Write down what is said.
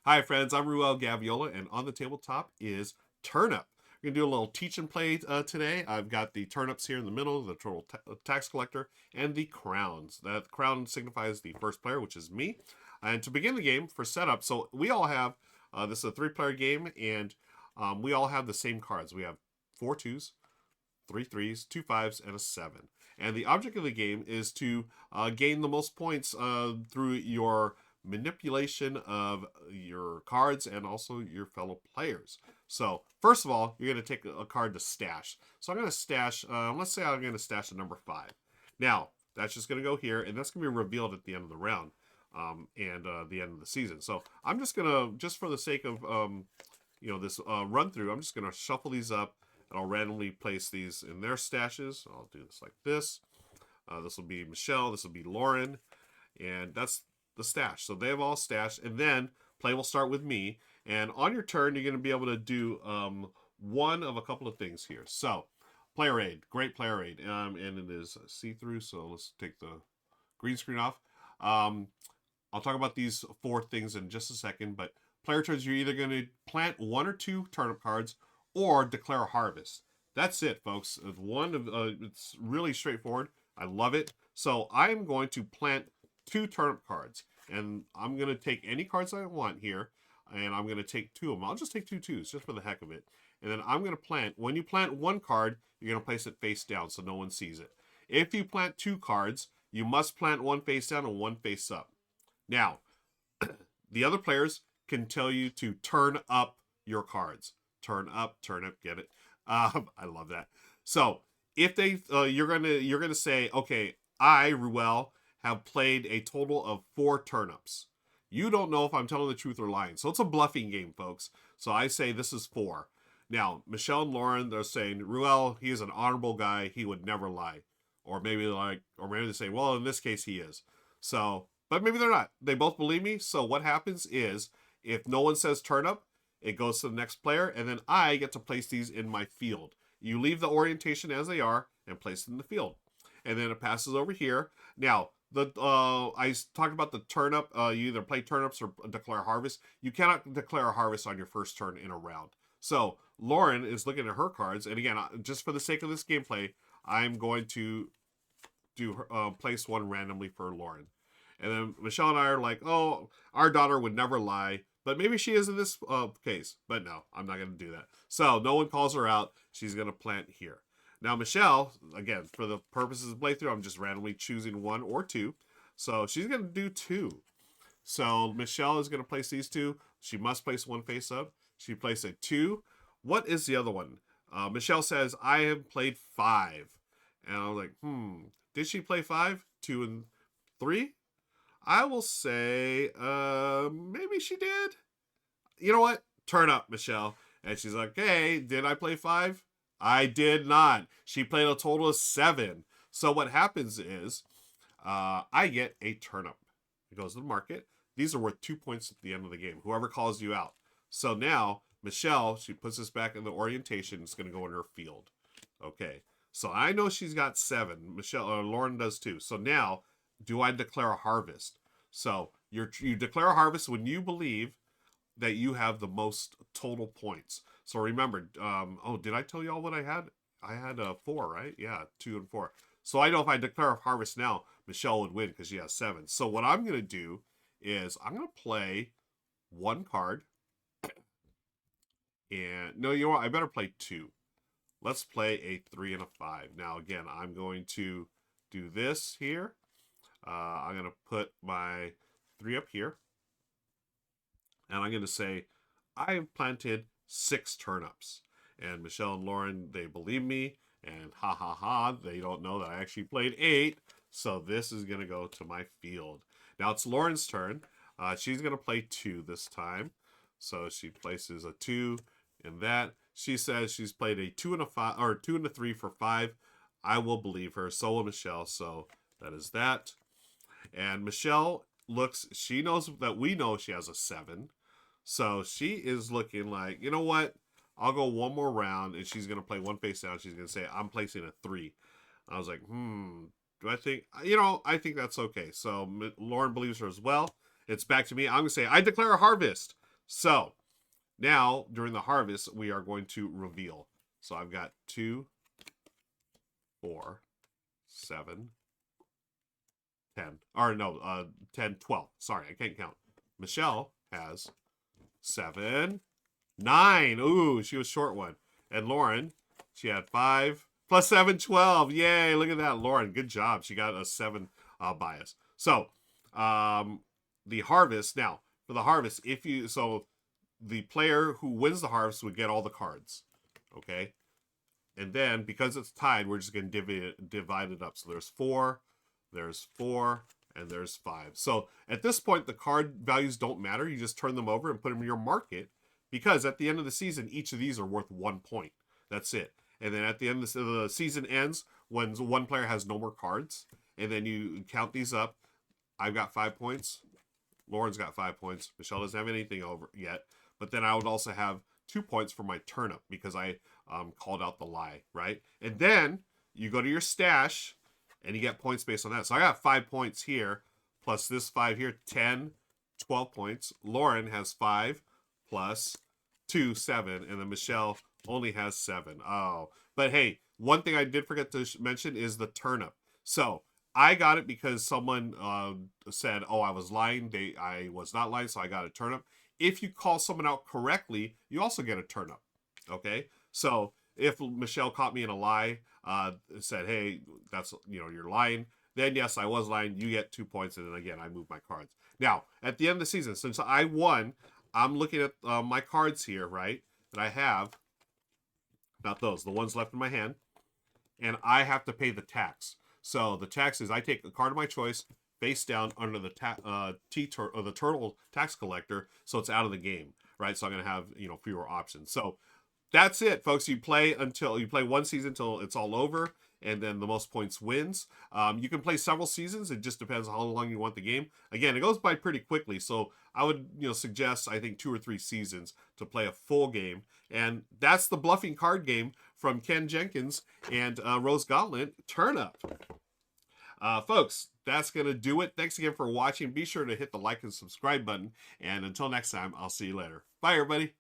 Hi, friends. I'm Ruel Gaviola, and on the tabletop is Turnip. We're going to do a little teach and play today. I've got the turnips here in the middle, the total tax collector, and the crowns. That crown signifies the first player, which is me. And to begin the game, for setup, so we all have, this is a three-player game, and we all have the same cards. We have 4 twos, 3 threes, 2 fives, and a 7. And the object of the game is to gain the most points through your manipulation of your cards and also your fellow players. So, first of all, you're going to take a card to stash. So, I'm going to stash, let's say I'm going to stash a number 5. Now, that's just going to go here, and that's going to be revealed at the end of the round and the end of the season. So, I'm just going to, just for the sake of, this run through, I'm just going to shuffle these up and I'll randomly place these in their stashes. I'll do this like this. This will be Michelle. This will be Lauren. And that's the stash. So they have all stashed. And then play will start with me. And on your turn, you're going to be able to do one of a couple of things here. So player aid. Great player aid. And it is see-through. So let's take the green screen off. I'll talk about these 4 things in just a second. But player turns, you're either going to plant 1 or 2 turnip cards or declare a harvest. That's it, folks. It's really straightforward. I love it. So I'm going to plant 2 turnip cards, and I'm going to take any cards I want here, and I'm going to take 2 of them. I'll just take 2 twos, just for the heck of it. And then I'm going to plant, when you plant 1 card, you're going to place it face down so no one sees it. If you plant 2 cards, you must plant 1 face down and 1 face up. Now, the other players can tell you to turn up your cards. Turn up, get it? I love that. So if they, you're gonna say, okay, I, Ruel, have played a total of 4 turnips. You don't know if I'm telling the truth or lying. So it's a bluffing game, folks. So I say this is 4. Now, Michelle and Lauren, they're saying, Ruel, he is an honorable guy. He would never lie. Or maybe they say, well, in this case, he is. So, but maybe they're not. They both believe me. So what happens is, if no one says turnip, it goes to the next player, and then I get to place these in my field. You leave the orientation as they are and place them in the field. And then it passes over here. Now, I talked about the turnip. You either play turnips or declare harvest. You cannot declare a harvest on your first turn in a round. So Lauren is looking at her cards, and again, just for the sake of this gameplay, I'm going to place one randomly for Lauren. And then Michelle and I are like, oh, our daughter would never lie. But maybe she is in this case. But no, I'm not going to do that. So no one calls her out. She's going to plant here. Now, Michelle, again, for the purposes of playthrough, I'm just randomly choosing 1 or 2. So she's going to do 2. So Michelle is going to place these 2. She must place 1 face up. She placed a 2. What is the other one? Michelle says, I have played 5. And I was like, did she play 5? 2 and 3? I will say, maybe she did. You know what? Turn up, Michelle. And she's like, hey, did I play 5? I did not. She played a total of 7. So what happens is, I get a turnip. It goes to the market. These are worth 2 points at the end of the game. Whoever calls you out. So now, Michelle, she puts this back in the orientation. It's going to go in her field. Okay. So I know she's got 7. Lauren does too. So now, do I declare a harvest? So you declare a harvest when you believe that you have the most total points. So remember, did I tell y'all what I had? I had 4, right? Yeah, 2 and 4. So I know if I declare a harvest now, Michelle would win because she has 7. So what I'm going to do is I'm going to play 1 card. And no, you know what? I better play 2. Let's play a 3 and a 5. Now, again, I'm going to do this here. I'm going to put my 3 up here. And I'm going to say, I have planted 6 turnips. And Michelle and Lauren, they believe me. And ha ha ha, they don't know that I actually played 8. So this is going to go to my field. Now it's Lauren's turn. She's going to play 2 this time. So she places a 2 in that. She says she's played a 2 and a 5, or 2 and a 3 for 5. I will believe her. So will Michelle. So that is that. And Michelle looks, she knows that we know she has a 7. So she is looking like, you know what? I'll go one more round, and she's going to play 1 face down. She's going to say, I'm placing a 3. I was like, do I think, I think that's okay. So Lauren believes her as well. It's back to me. I'm going to say, I declare a harvest. So now during the harvest, we are going to reveal. So I've got 2, 4, 7, 10. Or no, 10, 12. Sorry, I can't count. Michelle has 7, 9. Ooh, she was short one. And Lauren, she had 5 plus 7, 12. Yay, look at that. Lauren, good job. She got a 7 bias. So, the harvest, now, for the harvest, so the player who wins the harvest would get all the cards. Okay? And then, because it's tied, we're just going to divide it up. So there's 4, and there's 5. So at this point, the card values don't matter. You just turn them over and put them in your market, because at the end of the season, each of these are worth 1 point. That's it. And then at the end of the season ends when one player has no more cards. And then you count these up. I've got 5 points. Lauren's got 5 points. Michelle doesn't have anything over yet. But then I would also have 2 points for my turnip because I called out the lie, right? And then you go to your stash and you get points based on that. So I got 5 points here, plus this 5 here, 10, 12 points. Lauren has 5 plus 2, 7, and then Michelle only has 7. Oh, but hey, one thing I did forget to mention is the turnip. So I got it because someone said, "Oh, I was lying." I was not lying, so I got a turnip. If you call someone out correctly, you also get a turnip. Okay, so if Michelle caught me in a lie, said, "Hey, that's you're lying," then yes, I was lying. You get 2 points, and then again, I move my cards. Now, at the end of the season, since I won, I'm looking at my cards here, right? That I have. Not those, the ones left in my hand, and I have to pay the tax. So the tax is I take a card of my choice, face down under the the turtle tax collector, so it's out of the game, right? So I'm gonna have fewer options. So that's it, folks. You play 1 season until it's all over, and then the most points wins. You can play several seasons. It just depends on how long you want the game. Again, it goes by pretty quickly, so I would suggest, I think, 2 or 3 seasons to play a full game. And that's the bluffing card game from Ken Jenkins and Rose Gauntlet Turnip. Folks, that's going to do it. Thanks again for watching. Be sure to hit the like and subscribe button. And until next time, I'll see you later. Bye, everybody.